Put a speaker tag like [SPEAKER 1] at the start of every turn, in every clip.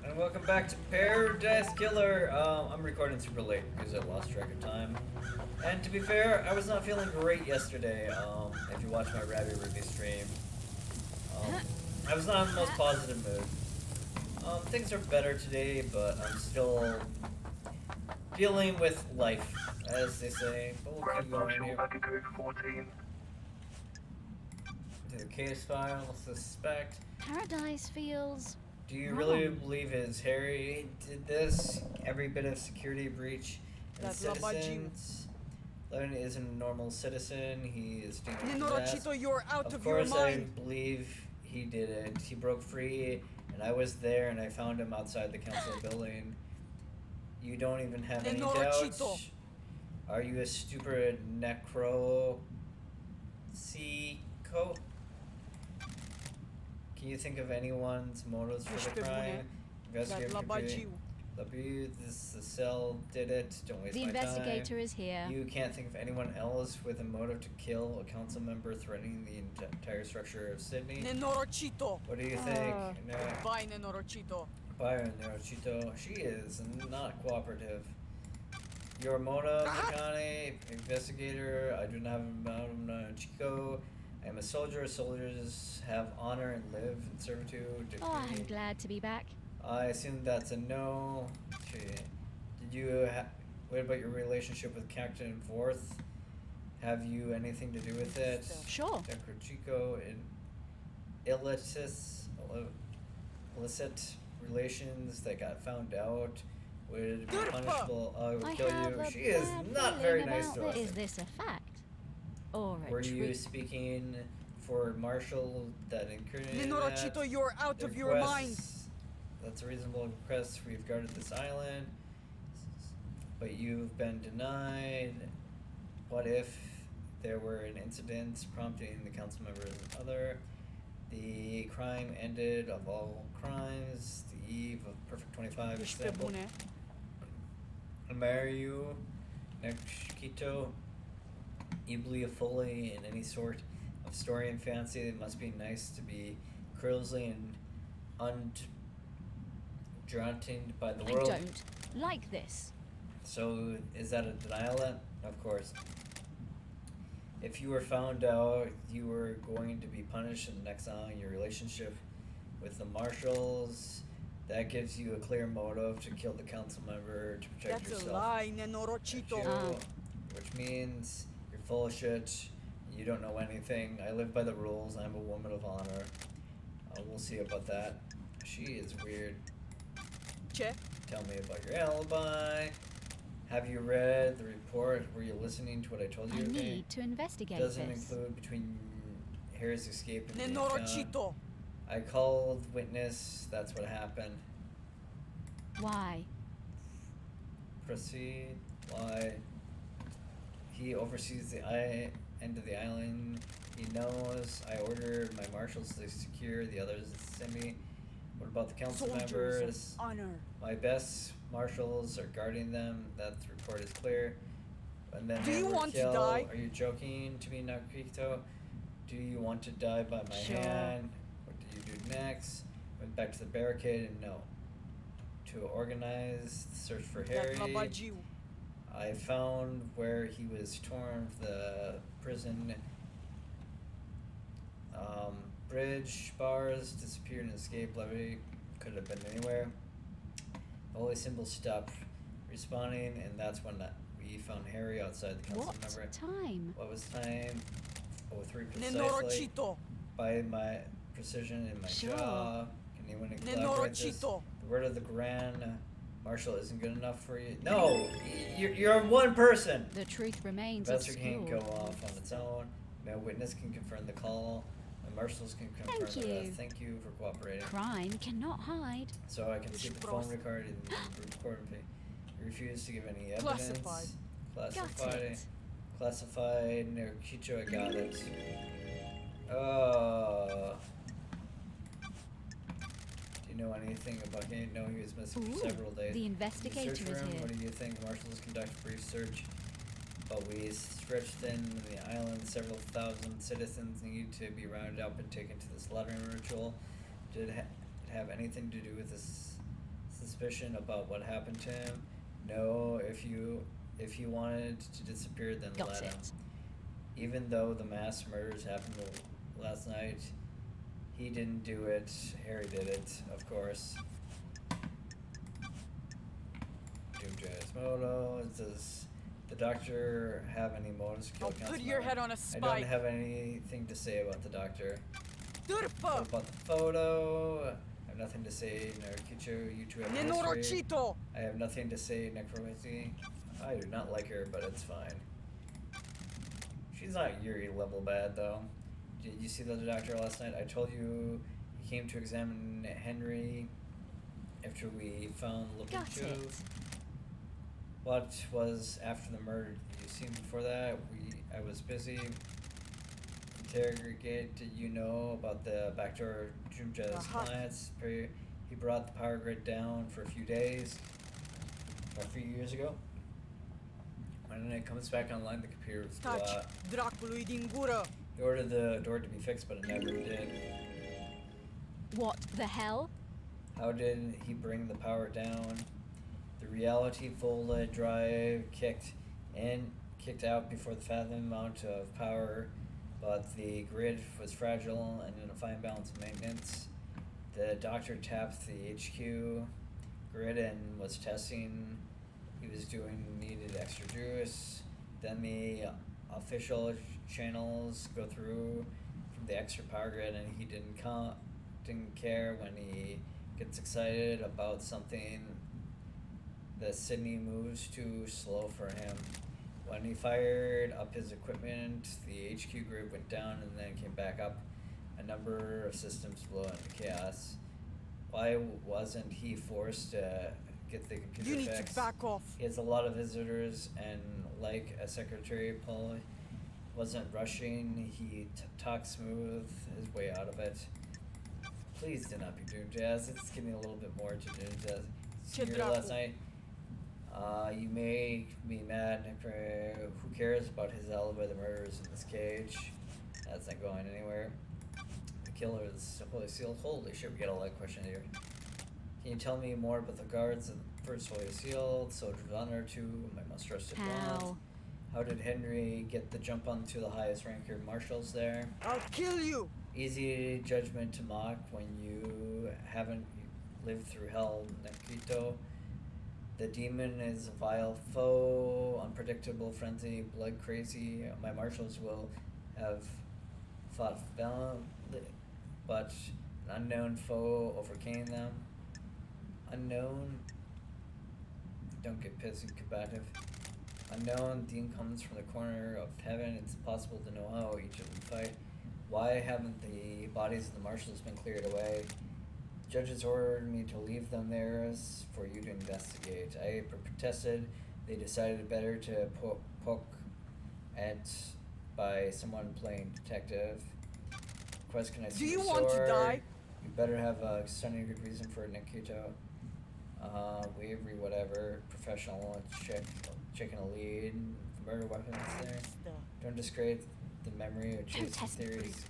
[SPEAKER 1] And welcome back to Paradise Killer. I'm recording super late because I lost track of time. And to be fair, I was not feeling great yesterday. If you watch my Rabbit Ruby stream, um, I was not in the most positive mood. Things are better today, but I'm still dealing with life, as they say. But we'll keep going here. To the case file, suspect.
[SPEAKER 2] Paradise feels
[SPEAKER 1] Do you
[SPEAKER 2] wrong.
[SPEAKER 1] really believe is Harry did this? Every bit of security breach and citizens. Levin isn't a normal citizen. He is demon-possessed.
[SPEAKER 3] You're out
[SPEAKER 1] Of
[SPEAKER 3] of your
[SPEAKER 1] course, I
[SPEAKER 3] mind.
[SPEAKER 1] believe he did it. He broke free, and I was there, and I found him outside the council building. You don't even have any doubts. Are you a stupid necro? Can you think of anyone's motives for the crime? Investigate. The cell did it. Don't waste
[SPEAKER 2] The
[SPEAKER 1] my time.
[SPEAKER 2] investigator is here.
[SPEAKER 1] You can't think of anyone else with a motive to kill a council member threatening the entire structure of Sydney?
[SPEAKER 3] Nenorochito.
[SPEAKER 1] What do you think?
[SPEAKER 3] Bye, Nenorochito.
[SPEAKER 1] Byron Neurochito. She is not cooperative. Your motive, Akane, investigator. I do not have a motive, Chico. I am a soldier. Soldiers have honor and live in servitude.
[SPEAKER 2] Oh, I'm glad to be back.
[SPEAKER 1] I assume that's a no. Did you what about your relationship with Captain Forth? Have you anything to do with it?
[SPEAKER 2] Sure.
[SPEAKER 1] Dr. Chico in illicit relations that got found out would be punishable. I would kill you. She is not very nice to us.
[SPEAKER 2] Is this a fact? Or a
[SPEAKER 1] Were
[SPEAKER 2] treat?
[SPEAKER 1] you speaking for Marshall that incriminated
[SPEAKER 3] Nenorochito, you're out of your mind.
[SPEAKER 1] That's a reasonable request. We've guarded this island, but you've been denied. What if there were an incident prompting the council members and other? The crime ended of all crimes. The eve of Perfect 25 example. I'll marry you, Nekito. You believe fully in any sort of story and fancy. It must be nice to be curiously and undaunted by the world.
[SPEAKER 2] I don't like this.
[SPEAKER 1] So, is that a denial then? Of course. If you were found out, you were going to be punished in the next on your relationship with the marshals. That gives you a clear motive to kill the council member to protect yourself.
[SPEAKER 3] That's a lie, Nenorochito.
[SPEAKER 1] Which means you're full of shit. You don't know anything. I live by the rules. I'm a woman of honor. We'll see about that. She is weird.
[SPEAKER 3] Che?
[SPEAKER 1] Tell me about your alibi. Have you read the report? Were you listening to what I told you?
[SPEAKER 2] I need to investigate
[SPEAKER 1] Doesn't
[SPEAKER 2] this.
[SPEAKER 1] include between Harry's escape and
[SPEAKER 3] Nenorochito.
[SPEAKER 1] I called witness. That's what happened.
[SPEAKER 2] Why?
[SPEAKER 1] Proceed. Why? He oversees the end of the island. He knows. I ordered my marshals to secure the others to send me. What about the council members?
[SPEAKER 3] Honor.
[SPEAKER 1] My best marshals are guarding them. That report is clear. And then
[SPEAKER 3] Do you want
[SPEAKER 1] kill.
[SPEAKER 3] to die?
[SPEAKER 1] Are you joking to me, Nakito? Do you want to die by my
[SPEAKER 2] Sure.
[SPEAKER 1] hand? What did you do next? Went back to the barricade and no. To organize the search for Harry. I found where he was torn from the prison. Bridge bars disappeared and escaped. Levy could have been anywhere. The holy symbol stopped responding, and that's when we found Harry outside the council member.
[SPEAKER 2] What time?
[SPEAKER 1] What was time? 03 precisely.
[SPEAKER 3] Nenorochito.
[SPEAKER 1] By my precision in my
[SPEAKER 2] Sure.
[SPEAKER 1] jaw. Can anyone collaborate this?
[SPEAKER 3] Nenorochito.
[SPEAKER 1] The word of the Grand Marshal isn't good enough for you. No, you're one person.
[SPEAKER 2] The truth remains
[SPEAKER 1] Investor can't go
[SPEAKER 2] obscure.
[SPEAKER 1] off on its own. No witness can confirm the call. My marshals can confirm
[SPEAKER 2] Thank
[SPEAKER 1] the
[SPEAKER 2] you.
[SPEAKER 1] rest. Thank you for cooperating.
[SPEAKER 2] Crime cannot hide.
[SPEAKER 1] So I can see the phone record and record me. You refuse to give any evidence.
[SPEAKER 3] Classified.
[SPEAKER 1] Classified.
[SPEAKER 2] Got it.
[SPEAKER 1] Classified. No, Kicho, I got it. Do you know anything about him? No, he was missing for
[SPEAKER 2] Ooh,
[SPEAKER 1] several days.
[SPEAKER 2] the investigator
[SPEAKER 1] Search
[SPEAKER 2] is
[SPEAKER 1] for him.
[SPEAKER 2] here.
[SPEAKER 1] What do you think? Marshals conduct a brief search, but we stretched thin the island. Several thousand citizens need to be rounded up and taken to the slaughtering ritual. Did it have anything to do with this suspicion about what happened to him? No. If he wanted to disappear, then
[SPEAKER 2] Got
[SPEAKER 1] let him.
[SPEAKER 2] it.
[SPEAKER 1] Even though the mass murders happened last night, he didn't do it. Harry did it, of course. Moto. Does the doctor have any motives to kill
[SPEAKER 3] I'll put
[SPEAKER 1] Councilman?
[SPEAKER 3] your head on a
[SPEAKER 1] I
[SPEAKER 3] spike.
[SPEAKER 1] don't have anything to say about the doctor. What
[SPEAKER 3] Turpa!
[SPEAKER 1] about the photo? I have nothing to say. Narukicho, you two have history.
[SPEAKER 3] Nenorochito!
[SPEAKER 1] I have nothing to say. Necromancy. I do not like her, but it's fine. She's not Yuri level bad though. Did you see the doctor last night? I told you he came to examine Henry after we found looking
[SPEAKER 2] Got
[SPEAKER 1] too.
[SPEAKER 2] it.
[SPEAKER 1] What was after the murder? Did you see him before that? I was busy. Interrogate. Did you know about the backdoor Jumja's clients? He brought the power grid down for a few days. A few years ago. When it comes back online, the computer was
[SPEAKER 3] Taci,
[SPEAKER 1] blocked.
[SPEAKER 3] dracului din gură!
[SPEAKER 1] He ordered the door to be fixed, but it never did.
[SPEAKER 2] What the hell?
[SPEAKER 1] How did he bring the power down? The reality voltage drive kicked out before the fathom amount of power, but the grid was fragile and in a fine balance of maintenance. The doctor tapped the HQ grid and was testing. He was doing needed extra juice. Then the official channels go through from the extra power grid, and he didn't care when he gets excited about something. The Sydney moves too slow for him. When he fired up his equipment, the HQ grid went down and then came back up. A number of systems blew into chaos. Why wasn't he forced to get the computer
[SPEAKER 3] You need
[SPEAKER 1] fixed?
[SPEAKER 3] to back off.
[SPEAKER 1] He has a lot of visitors, and like a secretary, Paul wasn't rushing. He talked smooth his way out of it. Please do not be doing jazz. It's getting a little bit more to doing jazz.
[SPEAKER 3] Ce
[SPEAKER 1] Here
[SPEAKER 3] dracu.
[SPEAKER 1] last night. You make me mad, who cares about his alibi, the murders in this cage? That's not going anywhere. The killer is Holy Seal. Holy shit, we got a lot of questions here. Can you tell me more about the guards of the first Holy Seal, Soldier of Honor 2, my most trusted bonds? How did Henry get the jump onto the highest ranker marshals there?
[SPEAKER 3] I'll kill you!
[SPEAKER 1] Easy judgment to mock when you haven't lived through hell, Nekito. The demon is a vile foe, unpredictable, frenzy, blood crazy. My marshals will have fought valiantly, but an unknown foe overcame them. Unknown. Don't get pissy, combative. Unknown demon comes from the corner of heaven. It's impossible to know how each of them fight. Why haven't the bodies of the marshals been cleared away? Judges ordered me to leave them there for you to investigate. I protested. They decided better to poke at by someone playing detective. Quest, can I see
[SPEAKER 3] Do you
[SPEAKER 1] your
[SPEAKER 3] want to
[SPEAKER 1] sword?
[SPEAKER 3] die?
[SPEAKER 1] You better have a stunning good reason for it, Nikito. Wavery, whatever. Professional, checking a lead. Murder weapons there. Don't discredit the memory of chasing
[SPEAKER 2] test
[SPEAKER 1] theories.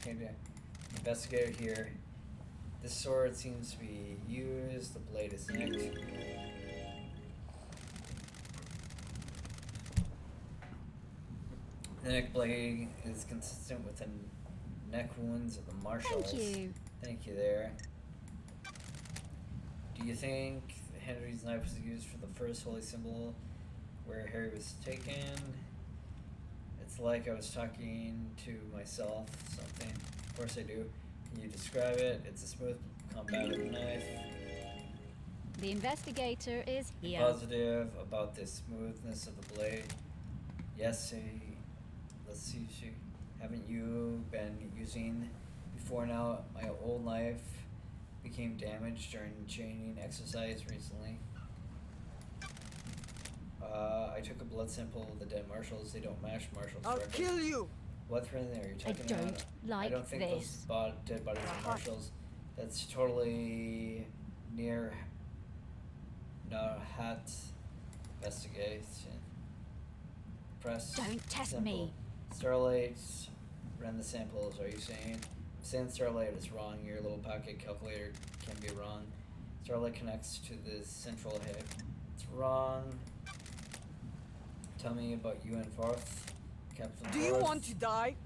[SPEAKER 1] Investigator here. This sword seems to be used. The blade is nicked. The neck blade is consistent with the neck wounds of the marshals.
[SPEAKER 2] Thank you.
[SPEAKER 1] Thank you there. Do you think Henry's knife was used for the first holy symbol where Harry was taken? It's like I was talking to myself, something. Of course I do. Can you describe it? It's a smooth, combative knife.
[SPEAKER 2] The investigator is here.
[SPEAKER 1] Positive about the smoothness of the blade. Yes, let's see, haven't you been using before now? My old knife became damaged during chaining exercise recently. I took a blood sample of the dead marshals. They don't match marshals.
[SPEAKER 3] I'll kill you!
[SPEAKER 1] What's written there? You're
[SPEAKER 2] I
[SPEAKER 1] talking about?
[SPEAKER 2] don't like
[SPEAKER 1] I don't think
[SPEAKER 2] this.
[SPEAKER 1] those dead bodies are marshals. That's totally near Hat investigation. Press.
[SPEAKER 2] Don't test
[SPEAKER 1] sample.
[SPEAKER 2] me.
[SPEAKER 1] Starlight ran the samples. Are you saying? I'm saying Starlight is wrong. Your little pocket calculator can be wrong. Starlight connects to the central hip. It's wrong. Tell me about you and Forth, Captain
[SPEAKER 3] Do you
[SPEAKER 1] Forth.
[SPEAKER 3] want to die?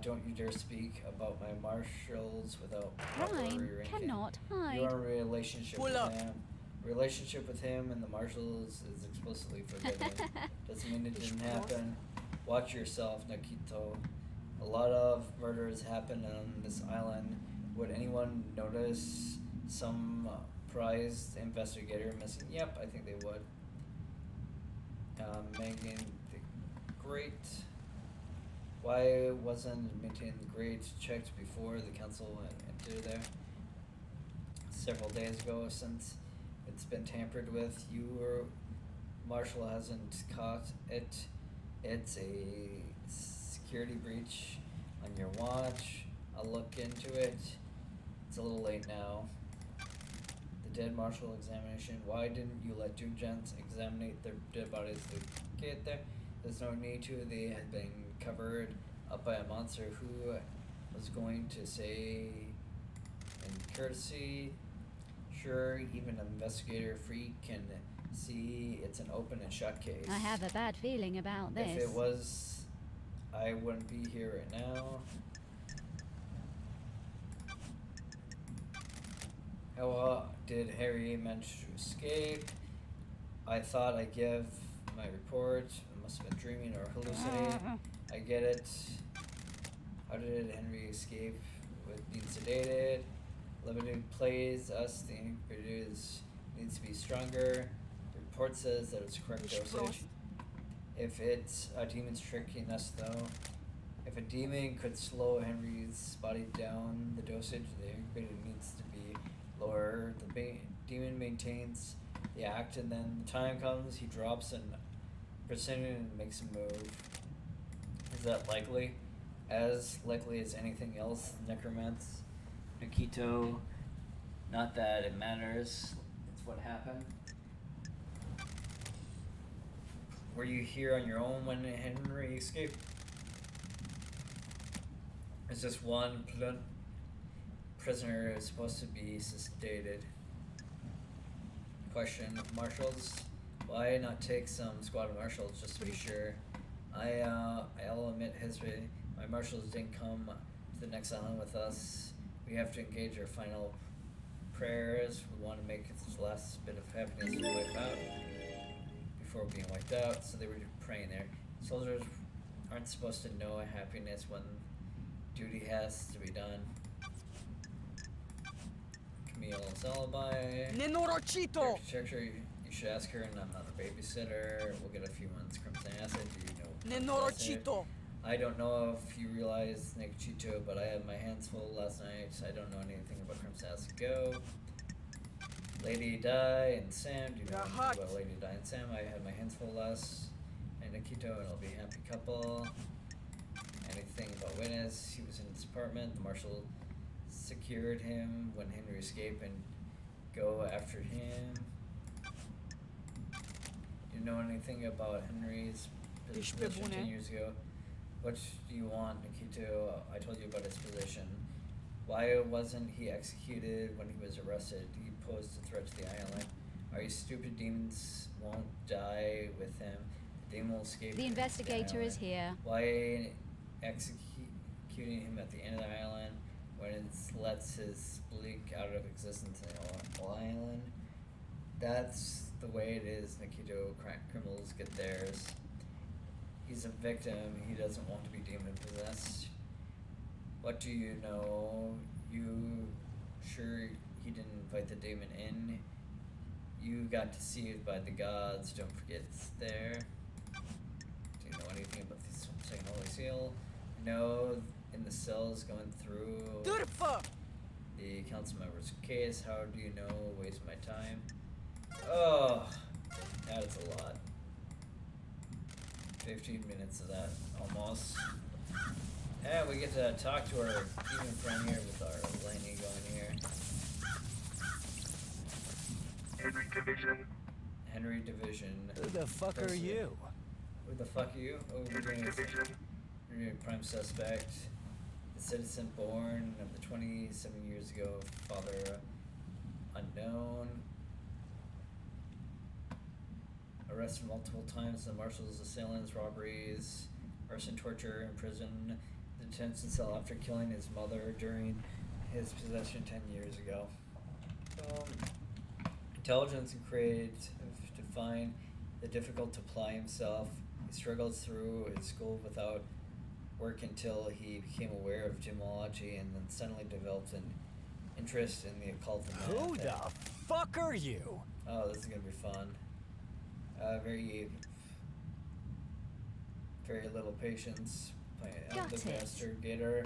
[SPEAKER 1] Don't you dare speak about my marshals without proper
[SPEAKER 2] Crime
[SPEAKER 1] ranking.
[SPEAKER 2] cannot hide.
[SPEAKER 1] You are in a relationship
[SPEAKER 3] Pull
[SPEAKER 1] with
[SPEAKER 3] up.
[SPEAKER 1] him. Relationship with him and the marshals is explicitly forbidden. Doesn't mean it didn't happen. Watch yourself, Nakito. A lot of murders happen on this island. Would anyone notice some prized investigator missing? Yep, I think they would. Megan the Great. Why wasn't maintaining the Great checked before the council went into there? Several days ago, since it's been tampered with, Marshall hasn't caught it. It's a security breach on your watch. I'll look into it. It's a little late now. The dead marshal examination. Why didn't you let Doom Gents examine their dead bodies to get there? There's no need to. They had been covered up by a monster who was going to say in courtesy. Sure, even an investigator freak can see it's an open and shut case.
[SPEAKER 2] I have a bad feeling about this.
[SPEAKER 1] If it was, I wouldn't be here right now. How did Harry manage to escape? I thought I'd give my report. I must have been dreaming or hallucinating. I get it. How did Henry escape with being sedated? Limited plays us. The inhibitor needs to be stronger. The report says that it's correct dosage. If it's a demon's tricking us though, if a demon could slow Henry's body down, the dosage of the inhibitor needs to be lower. The demon maintains the act, and then the time comes, he drops an precision and makes a move. Is that likely? As likely as anything else, necromance, Nikito. Not that it matters. It's what happened. Were you here on your own when Henry escaped? Is this one prisoner supposed to be sedated? Question: Marshals, why not take some squad of marshals just to be sure? I'll admit history. My marshals didn't come to the next island with us. We have to engage our final prayers. We want to make this last bit of happiness wipe out before being wiped out. So they were praying there. Soldiers aren't supposed to know happiness when duty has to be done. Camille's alibi.
[SPEAKER 3] Nenorochito!
[SPEAKER 1] Architecture, you should ask her, and I'm not a babysitter. We'll get a few months crimson acid. Do you know?
[SPEAKER 3] Nenorochito!
[SPEAKER 1] I don't know if you realize, Nekachito, but I had my hands full last night. I don't know anything about crimson acid. Go. Lady Di and Sam. Do you know anything about Lady Di and Sam? I had my hands full last night, Nikito, and I'll be a happy couple. Anything about witness? He was in his apartment. The marshal secured him when Henry escaped and go after him. Do you know anything about Henry's position 10 years ago? What do you want, Nikito? I told you about his position. Why wasn't he executed when he was arrested? He posed a threat to the island. Are you stupid? Demons won't die with him. The demon will escape.
[SPEAKER 2] The investigator is here.
[SPEAKER 1] Why executing him at the end of the island when it lets his bleak out of existence in the island? That's the way it is, Nikito. Criminals get theirs. He's a victim. He doesn't want to be demon possessed. What do you know? You sure he didn't invite the demon in? You got deceived by the gods. Don't forget it's there. Do you know anything about this second holy seal? No, in the cells going through
[SPEAKER 3] Durfa!
[SPEAKER 1] the council member's case. How do you know? Waste my time. Oh, that's a lot. 15 minutes of that, almost. And we get to talk to our demon friend here with our Laney going here.
[SPEAKER 4] Henry Division.
[SPEAKER 1] Henry Division.
[SPEAKER 5] Who the fuck are you?
[SPEAKER 1] Who the fuck are you? Oh, we're
[SPEAKER 4] Henry
[SPEAKER 1] doing this.
[SPEAKER 4] Division.
[SPEAKER 1] You're a prime suspect. The citizen born of the 27 years ago, father unknown. arrested multiple times in the marshal's assailants, robberies, arson, torture, and prison detention cell after killing his mother during his possession 10 years ago. Intelligence and creative to find the difficult to apply himself. He struggles through his school without work until he became aware of gemology and then suddenly developed an interest in the occult and
[SPEAKER 5] Who
[SPEAKER 1] math.
[SPEAKER 5] the fuck are you?
[SPEAKER 1] Oh, this is gonna be fun. Very little patience.
[SPEAKER 2] Got
[SPEAKER 1] The
[SPEAKER 2] it.
[SPEAKER 1] investigator.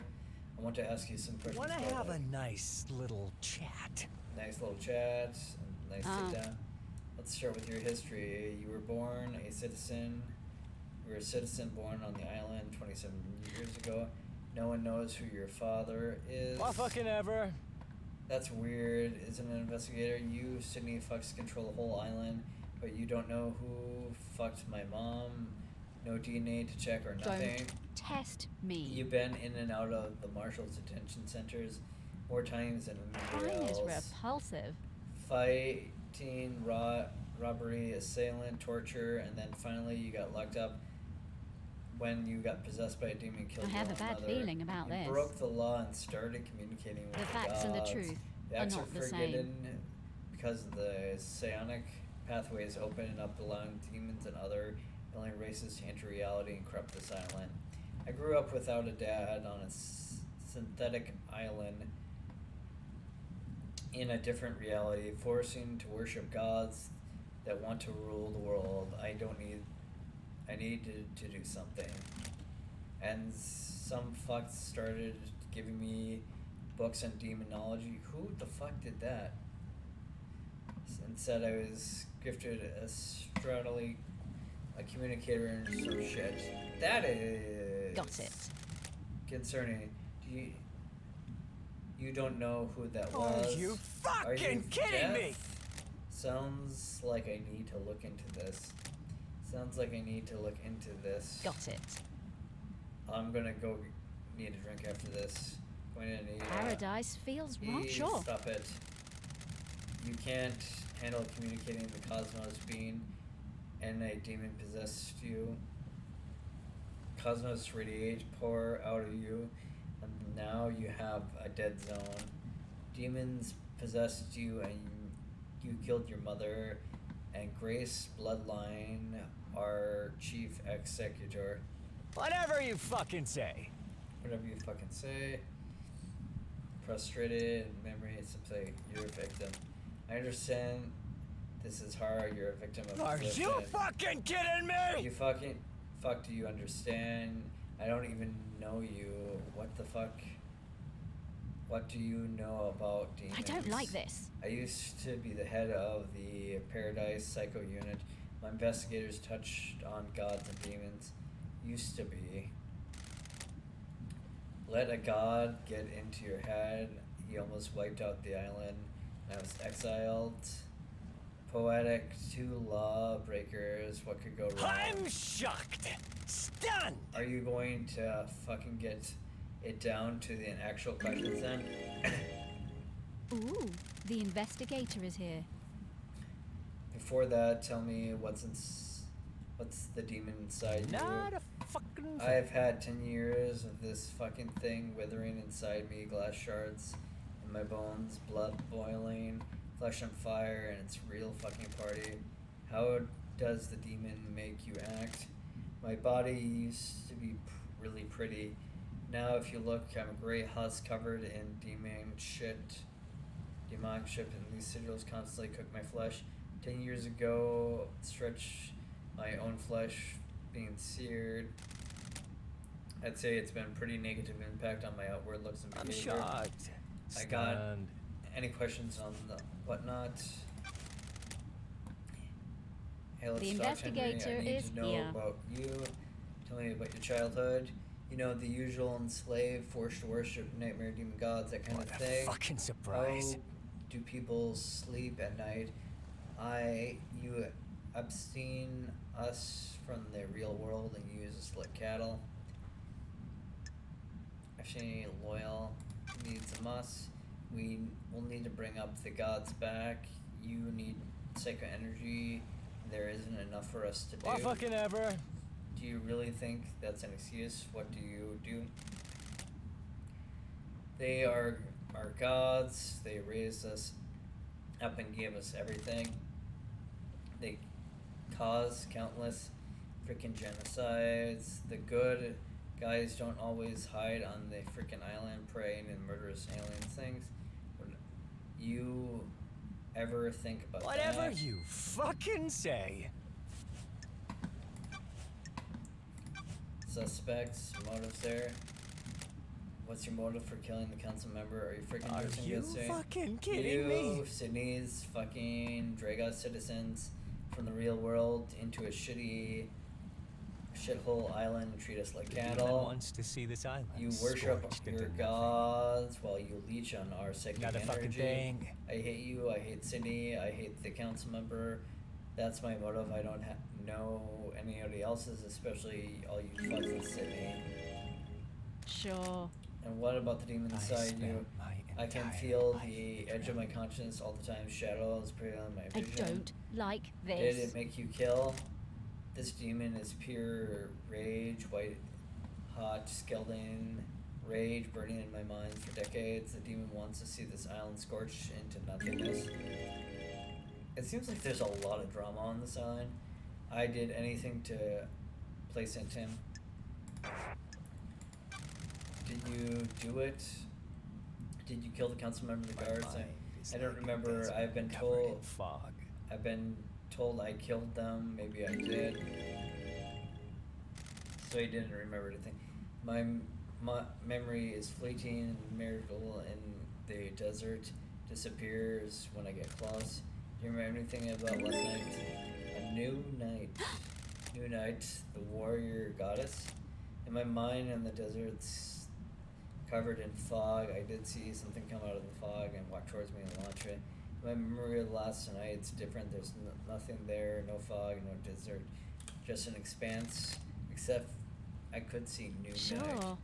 [SPEAKER 1] I want to ask you some questions.
[SPEAKER 5] Wanna
[SPEAKER 1] about
[SPEAKER 5] have a
[SPEAKER 1] it.
[SPEAKER 5] nice little chat?
[SPEAKER 1] Nice little chat. Nice
[SPEAKER 2] Ah.
[SPEAKER 1] sit down. Let's start with your history. You were born a citizen. You were a citizen born on the island 27 years ago. No one knows who your father is.
[SPEAKER 5] Well, fucking ever.
[SPEAKER 1] That's weird. Isn't an investigator? You, Sydney, fucks control the whole island, but you don't know who fucked my mom. No DNA to check or nothing.
[SPEAKER 2] Don't test me.
[SPEAKER 1] You've been in and out of the marshal's detention centers more times than
[SPEAKER 2] Crime
[SPEAKER 1] anybody
[SPEAKER 2] is
[SPEAKER 1] else.
[SPEAKER 2] repulsive.
[SPEAKER 1] Fighting, robbery, assailant, torture, and then finally you got locked up when you got possessed by a demon and killed
[SPEAKER 2] I have
[SPEAKER 1] your
[SPEAKER 2] a
[SPEAKER 1] own
[SPEAKER 2] bad
[SPEAKER 1] mother.
[SPEAKER 2] feeling about
[SPEAKER 1] You
[SPEAKER 2] this.
[SPEAKER 1] broke the law and started communicating with
[SPEAKER 2] The facts and the
[SPEAKER 1] gods.
[SPEAKER 2] truth
[SPEAKER 1] The
[SPEAKER 2] are
[SPEAKER 1] acts
[SPEAKER 2] not the same.
[SPEAKER 1] forgotten because the psionic pathways open up, allowing demons and other alien races to enter reality and corrupt this island. I grew up without a dad on a synthetic island in a different reality, forcing to worship gods that want to rule the world. I need to do something. And some fucks started giving me books on demonology. Who the fuck did that? And said I was gifted astrally a communicator and some shit. That is
[SPEAKER 2] Got it.
[SPEAKER 1] concerning. You don't know who that
[SPEAKER 5] Are
[SPEAKER 1] was.
[SPEAKER 5] you
[SPEAKER 1] Are
[SPEAKER 5] fucking
[SPEAKER 1] you
[SPEAKER 5] kidding me?
[SPEAKER 1] deaf? Sounds like I need to look into this.
[SPEAKER 2] Got it.
[SPEAKER 1] I'm gonna go need a drink after this. Going to need
[SPEAKER 2] Paradise feels wrong. Sure.
[SPEAKER 1] Stop it. You can't handle communicating the cosmos being and a demon possessed you. Cosmos radiate, pour out of you, and now you have a dead zone. Demons possessed you and you killed your mother, and Grace Bloodline, our chief executor.
[SPEAKER 5] Whatever you fucking say.
[SPEAKER 1] Whatever you fucking say. Frustrated, memory, simply, you're a victim. I understand this is hard, you're a victim of
[SPEAKER 5] Are
[SPEAKER 1] possession.
[SPEAKER 5] you fucking kidding me?
[SPEAKER 1] You fucking, fuck, do you understand? I don't even know you. What the fuck? What do you know about demons?
[SPEAKER 2] I don't like this.
[SPEAKER 1] I used to be the head of the Paradise Psycho Unit. My investigators touched on gods and demons. Used to be. Let a god get into your head. He almost wiped out the island. I was exiled. Poetic, two lawbreakers. What could go wrong?
[SPEAKER 5] I'm shocked. Stunned.
[SPEAKER 1] Are you going to fucking get it down to the actual questions then?
[SPEAKER 2] Ooh, the investigator is here.
[SPEAKER 1] Before that, tell me what's the demon inside
[SPEAKER 5] Not
[SPEAKER 1] you?
[SPEAKER 5] a fucking thing.
[SPEAKER 1] I've had 10 years of this fucking thing withering inside me, glass shards in my bones, blood boiling, flesh on fire, and it's a real fucking party. How does the demon make you act? My body used to be really pretty. Now if you look, I'm a gray husk covered in demonic shit, and these sigils constantly cook my flesh. 10 years ago, stretch my own flesh being seared. I'd say it's been pretty negative impact on my outward looks and
[SPEAKER 5] I'm
[SPEAKER 1] behavior.
[SPEAKER 5] shocked.
[SPEAKER 1] I got
[SPEAKER 5] Stunned.
[SPEAKER 1] any questions on the whatnot? Hey, let's
[SPEAKER 2] The
[SPEAKER 1] talk, Henry.
[SPEAKER 2] investigator
[SPEAKER 1] I need
[SPEAKER 2] is
[SPEAKER 1] to know
[SPEAKER 2] here.
[SPEAKER 1] about you. Tell me about your childhood. You know, the usual enslaved, forced to worship nightmare demon gods, that kind
[SPEAKER 5] What
[SPEAKER 1] of
[SPEAKER 5] a
[SPEAKER 1] thing.
[SPEAKER 5] fucking surprise.
[SPEAKER 1] How do people sleep at night? You abstain us from the real world and use us like cattle. Actually, loyal needs a must. We will need to bring up the gods back. You need psycho energy. there isn't enough for us to do.
[SPEAKER 5] What fucking ever?
[SPEAKER 1] Do you really think that's an excuse? What do you do? They are our gods. They raised us up and gave us everything. They caused countless freaking genocides. The good guys don't always hide on the freaking island praying and murderous alien things. Would you ever think about
[SPEAKER 5] Whatever
[SPEAKER 1] that?
[SPEAKER 5] you fucking say.
[SPEAKER 1] Suspects, motives there. What's your motive for killing the council member? Are you freaking
[SPEAKER 5] Are
[SPEAKER 1] using
[SPEAKER 5] you
[SPEAKER 1] this thing?
[SPEAKER 5] fucking kidding me?
[SPEAKER 1] Sydney's fucking Dragos citizens from the real world into a shithole island and treat us like
[SPEAKER 5] The demon
[SPEAKER 1] cattle.
[SPEAKER 5] wants to see this island
[SPEAKER 1] You worship
[SPEAKER 5] scorched
[SPEAKER 1] your
[SPEAKER 5] into nothing.
[SPEAKER 1] gods while you leech on our psychic
[SPEAKER 5] Not a
[SPEAKER 1] energy.
[SPEAKER 5] fucking thing.
[SPEAKER 1] I hate you. I hate Sydney. I hate the council member. That's my motive. I don't know anybody else's, especially all you fucks in Sydney.
[SPEAKER 2] Sure.
[SPEAKER 1] And what about the demon
[SPEAKER 5] I
[SPEAKER 1] inside
[SPEAKER 5] spent
[SPEAKER 1] you?
[SPEAKER 5] my
[SPEAKER 1] I can
[SPEAKER 5] entire
[SPEAKER 1] feel
[SPEAKER 5] life
[SPEAKER 1] the edge of my conscience all the time. Shadows prey on my
[SPEAKER 2] I
[SPEAKER 1] vision.
[SPEAKER 2] don't like
[SPEAKER 1] Did
[SPEAKER 2] this.
[SPEAKER 1] it make you kill? This demon is pure rage, white hot skeleton rage burning in my mind for decades. The demon wants to see this island scorched into nothingness. It seems like there's a lot of drama on this island. I did anything to place into him. Did you do it? Did you kill the council member of the
[SPEAKER 5] My
[SPEAKER 1] guards?
[SPEAKER 5] mind is
[SPEAKER 1] I don't
[SPEAKER 5] like a
[SPEAKER 1] remember.
[SPEAKER 5] desert
[SPEAKER 1] I've been
[SPEAKER 5] covered in
[SPEAKER 1] told.
[SPEAKER 5] fog.
[SPEAKER 1] I've been told I killed them. Maybe I did. So he didn't remember anything. My memory is fleeting. Miracle in the desert disappears when I get close. Do you remember anything about last night? A new night. New night. The warrior goddess. In my mind, in the desert's covered in fog. I did see something come out of the fog and walk towards me and launch it. My memory of last night's different. There's nothing there, no fog, no desert, just an expanse. Except I could see new night.
[SPEAKER 2] Sure.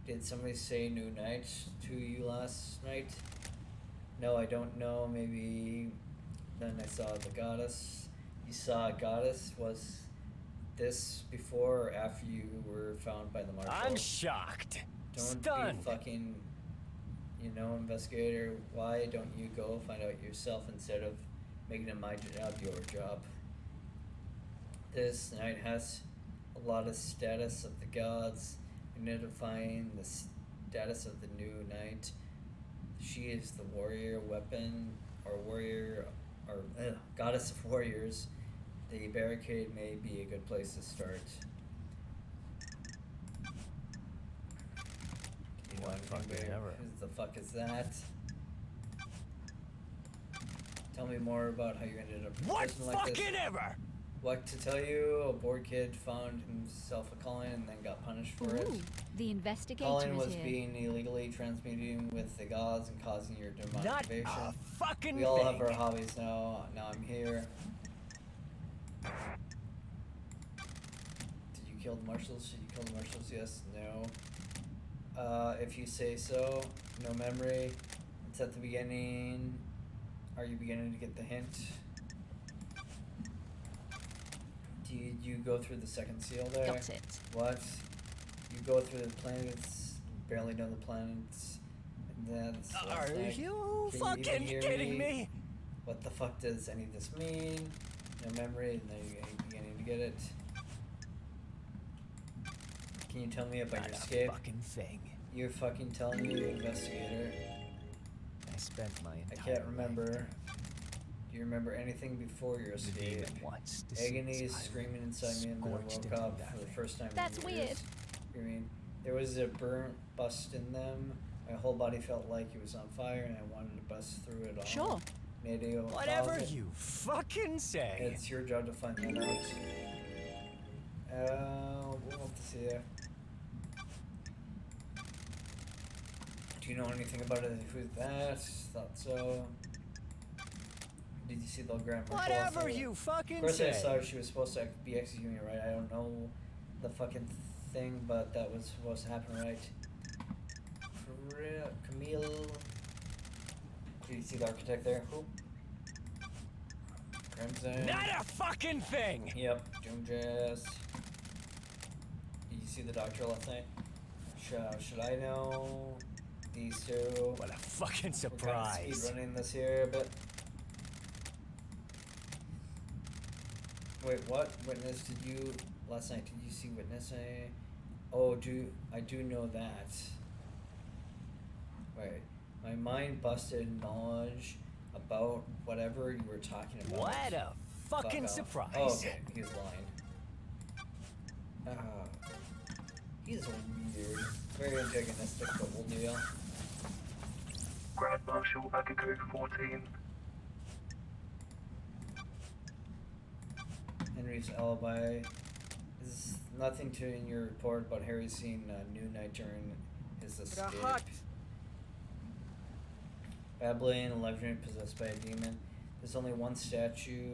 [SPEAKER 1] Did somebody say new night to you last night? No, I don't know. Maybe then I saw the goddess. You saw a goddess. Was this before or after you were found by the marshal?
[SPEAKER 5] I'm shocked.
[SPEAKER 1] Don't
[SPEAKER 5] Stunned.
[SPEAKER 1] be fucking, investigator. Why don't you go find out yourself instead of making it my job your job? This night has a lot of status of the gods, identifying the status of the new night. She is the warrior weapon, or warrior, or goddess of warriors. The barricade may be a good place to start. You know
[SPEAKER 5] What
[SPEAKER 1] anything
[SPEAKER 5] fucking
[SPEAKER 1] about
[SPEAKER 5] ever.
[SPEAKER 1] who the fuck is that? Tell me more about how you ended up in a
[SPEAKER 5] What
[SPEAKER 1] prison like this.
[SPEAKER 5] fucking ever?
[SPEAKER 1] What to tell you? A bored kid found himself a calling and then got punished for it.
[SPEAKER 2] Ooh, the investigator
[SPEAKER 1] Calling
[SPEAKER 2] is
[SPEAKER 1] was
[SPEAKER 2] here.
[SPEAKER 1] being illegally transmuting with the gods and causing your demonic
[SPEAKER 5] Not
[SPEAKER 1] invasion.
[SPEAKER 5] a fucking
[SPEAKER 1] We all
[SPEAKER 5] thing.
[SPEAKER 1] have our hobbies now. Now I'm here. Did you kill the marshals? Did you kill the marshals? Yes. No. If you say so. No memory. It's at the beginning. Are you beginning to get the hint? Did you go through the second seal there?
[SPEAKER 2] Got it.
[SPEAKER 1] What? You go through the planets, barely know the planets, and then it's
[SPEAKER 5] Are
[SPEAKER 1] like,
[SPEAKER 5] you
[SPEAKER 1] can
[SPEAKER 5] fucking
[SPEAKER 1] even hear
[SPEAKER 5] kidding me?
[SPEAKER 1] What the fuck does any of this mean? No memory, and then you're beginning to get it. Can you tell me about
[SPEAKER 5] Not
[SPEAKER 1] your
[SPEAKER 5] a
[SPEAKER 1] escape?
[SPEAKER 5] fucking thing.
[SPEAKER 1] You're fucking telling me, investigator.
[SPEAKER 5] I spent my
[SPEAKER 1] I
[SPEAKER 5] entire
[SPEAKER 1] can't remember.
[SPEAKER 5] life
[SPEAKER 1] Do you remember anything before your
[SPEAKER 5] there. The
[SPEAKER 1] escape?
[SPEAKER 5] demon wants to see
[SPEAKER 1] Agony
[SPEAKER 5] this
[SPEAKER 1] is
[SPEAKER 5] island
[SPEAKER 1] screaming inside me, and then I
[SPEAKER 5] scorched
[SPEAKER 1] woke
[SPEAKER 5] into
[SPEAKER 1] up for the
[SPEAKER 5] nothing.
[SPEAKER 1] first time
[SPEAKER 2] That's
[SPEAKER 1] in
[SPEAKER 2] weird.
[SPEAKER 1] years. You mean there was a burnt bust in them? My whole body felt like it was on fire, and I wanted to bust through it all.
[SPEAKER 2] Sure.
[SPEAKER 1] Maybe
[SPEAKER 5] Whatever you fucking say.
[SPEAKER 1] It's your job to find that out. We'll have to see there. Do you know anything about it? Who's that? Thought so. Did you see the Grand Marshal?
[SPEAKER 5] Whatever you fucking
[SPEAKER 1] Of course,
[SPEAKER 5] say.
[SPEAKER 1] I saw she was supposed to be executing me, right? I don't know the fucking thing, but that was supposed to happen, right? Camille. Did you see the architect there? Who? Crimson.
[SPEAKER 5] Not a fucking thing!
[SPEAKER 1] Yep, Doomjazz. Did you see the doctor last night? Should I know? These two.
[SPEAKER 5] What a fucking
[SPEAKER 1] We're kind of speed
[SPEAKER 5] surprise.
[SPEAKER 1] running this here, but. Wait, what? Witness, did you. Last night, did you see Witness? Oh, I do know that. Wait. My mind busted knowledge about whatever you were talking about.
[SPEAKER 5] What a
[SPEAKER 1] Fuck
[SPEAKER 5] fucking
[SPEAKER 1] off.
[SPEAKER 5] surprise.
[SPEAKER 1] Oh, okay, he's lying. He's weird. Very antagonistic, but we'll deal.
[SPEAKER 4] Grand Marshal Agaku 14.
[SPEAKER 1] Henry's alibi. There's nothing to in your report about Harry seeing New Night during his escape.
[SPEAKER 3] Rahat.
[SPEAKER 1] Babbling and legendary possessed by a demon. There's only one statue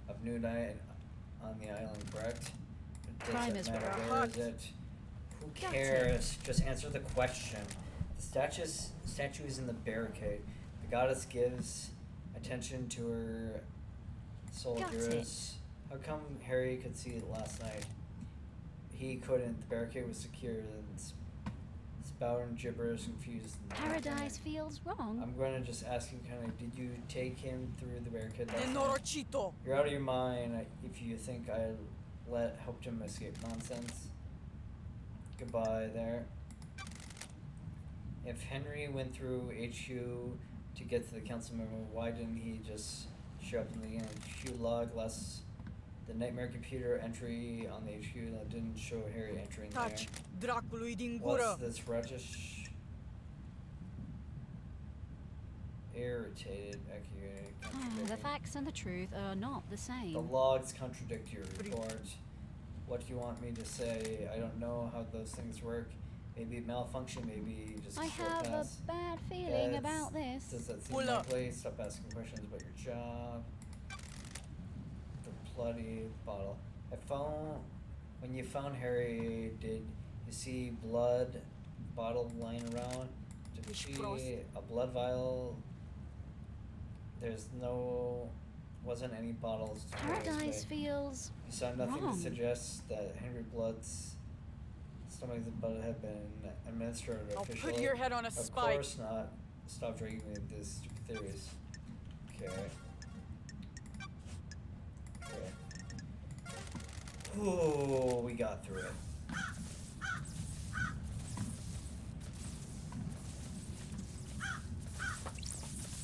[SPEAKER 1] of New Night on the island, correct? It
[SPEAKER 2] Crime
[SPEAKER 1] doesn't
[SPEAKER 2] is
[SPEAKER 1] matter.
[SPEAKER 3] right.
[SPEAKER 1] Where is it? Who
[SPEAKER 2] That's
[SPEAKER 1] cares? Just answer the question. The statue is in the barricade. The goddess gives attention to her soldiers. How come Harry could see it last night? He couldn't. The barricade was secure and spouting gibberish, confused.
[SPEAKER 2] Paradise feels wrong.
[SPEAKER 1] I'm going to just ask you kind of, did you take him through the barricade last night?
[SPEAKER 3] Nenorochito.
[SPEAKER 1] You're out of your mind if you think I helped him escape. Nonsense. Goodbye there. If Henry went through HQ to get to the council member, why didn't he just show up in the HQ log less the nightmare computer entry on the HQ that didn't show Harry entering
[SPEAKER 3] Touch.
[SPEAKER 1] there?
[SPEAKER 3] Dracului din
[SPEAKER 1] What's
[SPEAKER 3] gură.
[SPEAKER 1] this reddish? Irritated, accurate,
[SPEAKER 2] The
[SPEAKER 1] contradicting.
[SPEAKER 2] facts and the truth are not the same.
[SPEAKER 1] The logs contradict your report. What do you want me to say? I don't know how those things work. Maybe malfunction, maybe just
[SPEAKER 2] I
[SPEAKER 1] a short
[SPEAKER 2] have a
[SPEAKER 1] pass.
[SPEAKER 2] bad feeling
[SPEAKER 1] That's-
[SPEAKER 2] about this.
[SPEAKER 1] Does that seem
[SPEAKER 3] Pull up.
[SPEAKER 1] likely? Stop asking questions about your job. The bloody bottle. When you found Harry, did you see blood bottle lying around? Did you see
[SPEAKER 3] Gross.
[SPEAKER 1] a blood vial? Wasn't any bottles. to put
[SPEAKER 2] Paradise
[SPEAKER 1] away.
[SPEAKER 2] feels
[SPEAKER 1] You saw nothing
[SPEAKER 2] wrong.
[SPEAKER 1] to suggest that Henry Blood's stomach blood had been administered
[SPEAKER 3] I'll
[SPEAKER 1] officially.
[SPEAKER 3] put your head on a
[SPEAKER 1] Of
[SPEAKER 3] spike.
[SPEAKER 1] course not. Stop dragging me into these stupid theories. Okay. Okay. Ooh, we got through it.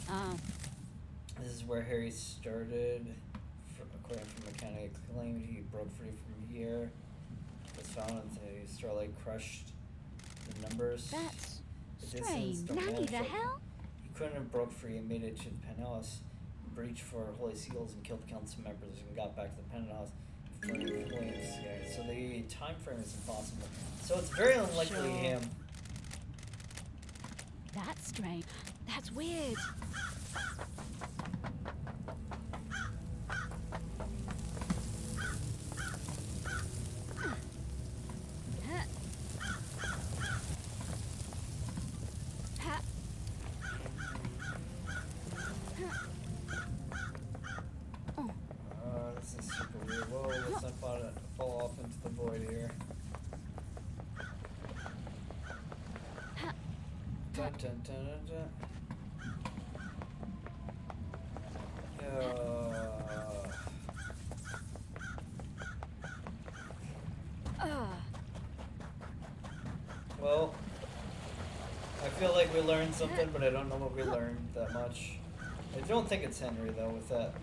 [SPEAKER 2] Oh,
[SPEAKER 1] This is where Harry started. According to mechanic claimed he broke free from here. Was found and the Starlight crushed the numbers.
[SPEAKER 2] that's
[SPEAKER 1] The distance
[SPEAKER 2] strange.
[SPEAKER 1] don't
[SPEAKER 2] Nanny,
[SPEAKER 1] match
[SPEAKER 2] the
[SPEAKER 1] up.
[SPEAKER 2] hell?
[SPEAKER 1] He couldn't have broke free and made it to the penthouse, breached for Holy Seals and killed council members and got back to the penthouse before the flames. Yeah, so the time frame is impossible. So it's very unlikely
[SPEAKER 2] Sure.
[SPEAKER 1] him.
[SPEAKER 2] That's strange. That's weird.
[SPEAKER 1] This is super weird. Whoa, let's not fall off into the void here. Dun dun dun dun dun. Well, I feel like we learned something, but I don't know what we learned that much. I don't think it's Henry, though, with that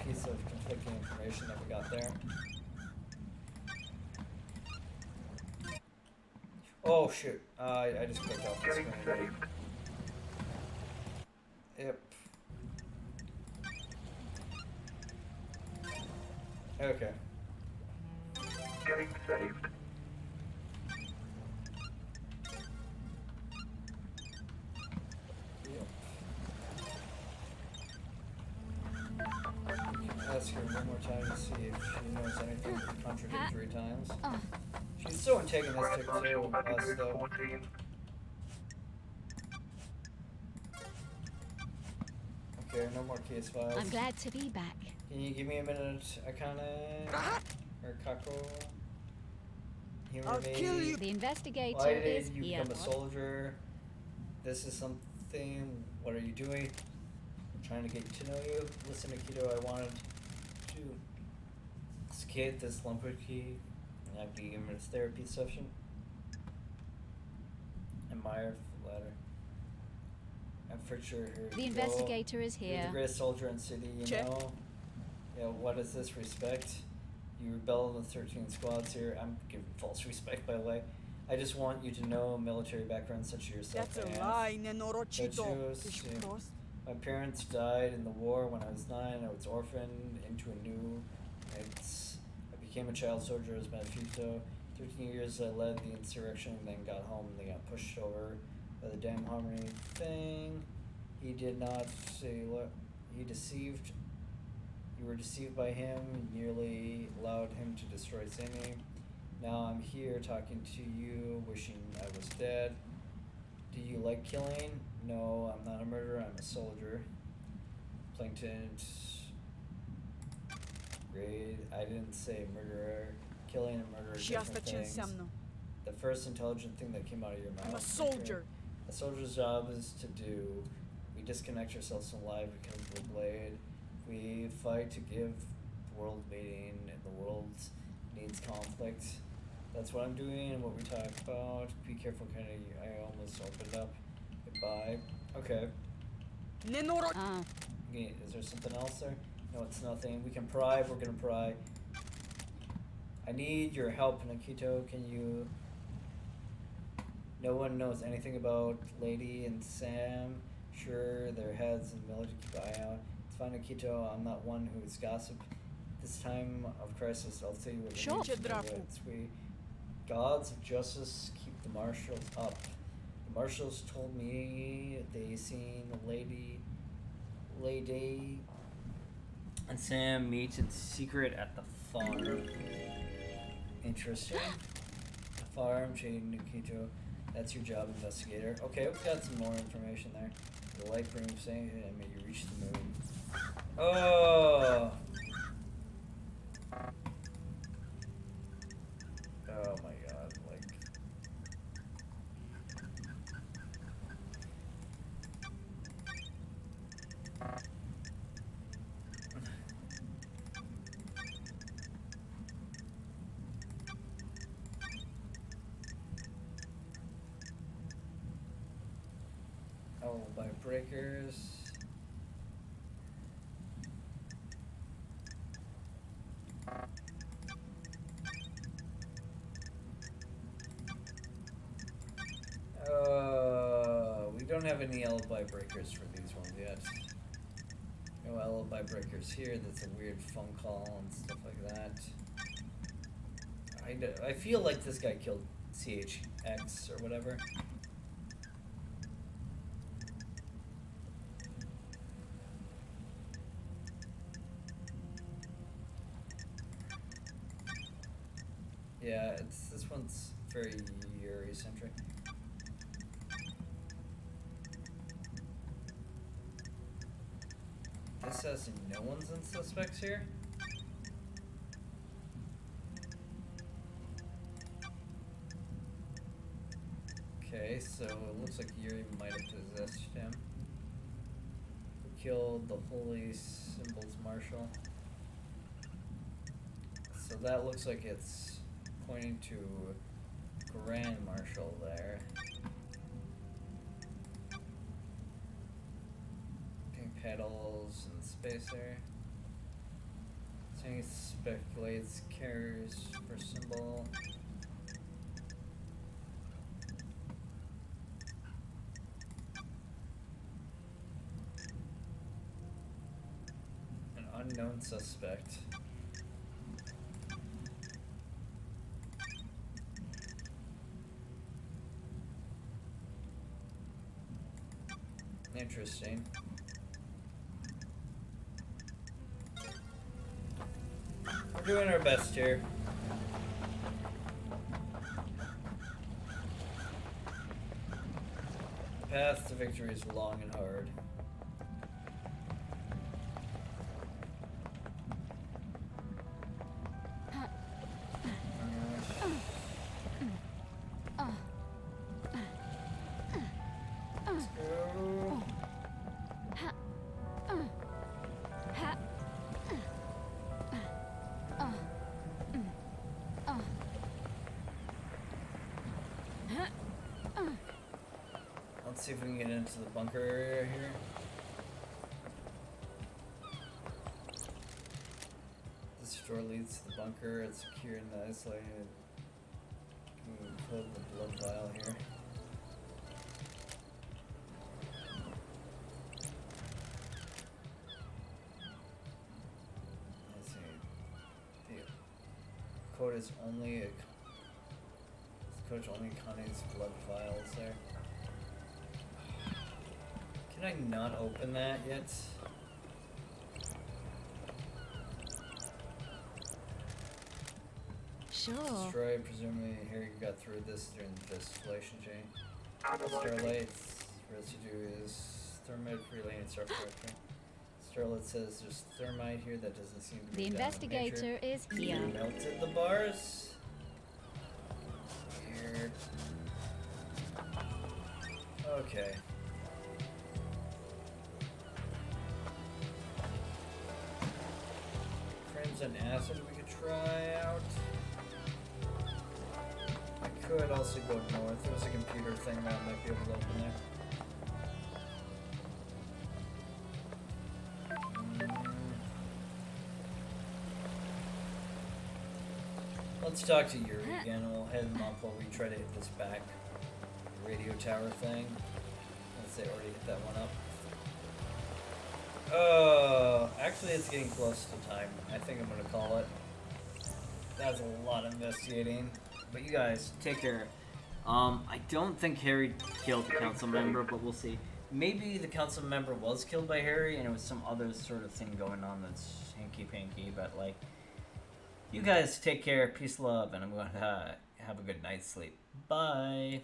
[SPEAKER 1] piece of conflicting information that we got there. Oh, shoot. I just clicked off the
[SPEAKER 4] Getting
[SPEAKER 1] screen.
[SPEAKER 4] saved.
[SPEAKER 1] Yep. Okay.
[SPEAKER 4] Getting saved.
[SPEAKER 1] Yep. Ask her one more time to see if she knows anything contradictory times.
[SPEAKER 2] Oh,
[SPEAKER 1] She's so antagonistic
[SPEAKER 4] Grand Marshal
[SPEAKER 1] to us,
[SPEAKER 4] Agaku
[SPEAKER 1] though.
[SPEAKER 4] 14.
[SPEAKER 1] There are no more case files.
[SPEAKER 2] I'm glad to be back.
[SPEAKER 1] Can you give me a minute, Akane? Or Kako? Humor
[SPEAKER 3] I'll
[SPEAKER 1] me.
[SPEAKER 3] kill you.
[SPEAKER 2] The investigator
[SPEAKER 1] Why
[SPEAKER 2] is
[SPEAKER 1] did you
[SPEAKER 2] here.
[SPEAKER 1] become a soldier? This is something. What are you doing? I'm trying to get to know you. Listen, Akito, I wanted to. This kid, this Lumberkey, and I'd be given his therapy session. Admire the latter. I'm for sure here.
[SPEAKER 2] The investigator is
[SPEAKER 1] You're
[SPEAKER 2] here.
[SPEAKER 1] the greatest soldier in the city, you
[SPEAKER 3] Check.
[SPEAKER 1] know? Yeah, what is this respect? You rebel in the 13 squads here. I'm giving false respect, by the way. I just want you to know military background such as yourself.
[SPEAKER 3] That's a
[SPEAKER 1] I have.
[SPEAKER 3] lie, Nenorochito.
[SPEAKER 1] Don't you see? My parents died in the war when I was 9. I was orphaned into a new. I became a child soldier as Benefito. 13 years I led the insurrection, then got home and they got pushed over by the damn Harmony thing. He did not say what he deceived. You were deceived by him, nearly allowed him to destroy Sammy. Now I'm here talking to you, wishing I was dead. Do you like killing? No, I'm not a murderer, I'm a soldier. Plankton. Great. I didn't say murderer. Killing and murder are different things. The first intelligent thing that came out of your mouth.
[SPEAKER 3] I'm a soldier.
[SPEAKER 1] A soldier's job is to do. We disconnect ourselves from life because of the blade. We fight to give the world meaning, and the world needs conflict. That's what I'm doing and what we talked about. Be careful, Kennedy. I almost opened up. Goodbye. Okay.
[SPEAKER 2] Oh,
[SPEAKER 1] Okay, is there something else there? No, it's nothing. We can pry if we're gonna pry. I need your help, Nikito. Can you... No one knows anything about Lady and Sam. Sure, their heads and military keep an eye out. It's fine, Nikito. I'm not one who is gossip. This time of crisis, I'll tell you what
[SPEAKER 2] Sure.
[SPEAKER 1] we need to do. It's we gods of justice keep the marshals up. The marshals told me they seen Lady and Sam meet in secret at the farm. Interesting. The farm, Shane Nikito. That's your job, investigator. Okay, we've got some more information there. The light room saying and may you reach the moon. Oh! Oh my god, like... Oh, by breakers. We don't have any alibi breakers for these ones yet. No alibi breakers here. That's a weird phone call and stuff like that. I feel like this guy killed CHX or whatever. Yeah, this one's very Yuri-centric. This says no one's in suspects here. Okay, so it looks like Yuri might have possessed him. Who killed the Holy Symbols Marshal. So that looks like it's pointing to Grand Marshal there. Pink petals and spacer. So he speculates carries for symbol. An unknown suspect. Interesting. We're doing our best here. The path to victory is long and hard. see if we can get into the bunker area here. This door leads to the bunker. It's secure and isolated. Can we pull the blood vial here? Let's see. The code is only Coach only contains blood vials there. Can I not open that yet?
[SPEAKER 2] Sure.
[SPEAKER 1] Destroy, presumably here you got through this during the distillation chain. Starlight's residue is thermite freely and starfire. Starlight says there's thermite here that doesn't seem to be
[SPEAKER 2] The investigator is here.
[SPEAKER 1] You melted the bars? Weird. Okay. Crimson acid we could try out. I could also go north. There's a computer thing that might be able to open there. Let's talk to Yuri again. We'll head him up while we try to hit this back radio tower thing. Let's say already hit that one up. Actually it's getting close to time. I think I'm gonna call it. That was a lot of investigating. But you guys, take care. I don't think Harry killed the council member, but we'll see. Maybe the council member was killed by Harry and it was some other sort of thing going on that's hanky-panky, but like, you guys take care, peace, love, and I'm going to have a good night's sleep. Bye.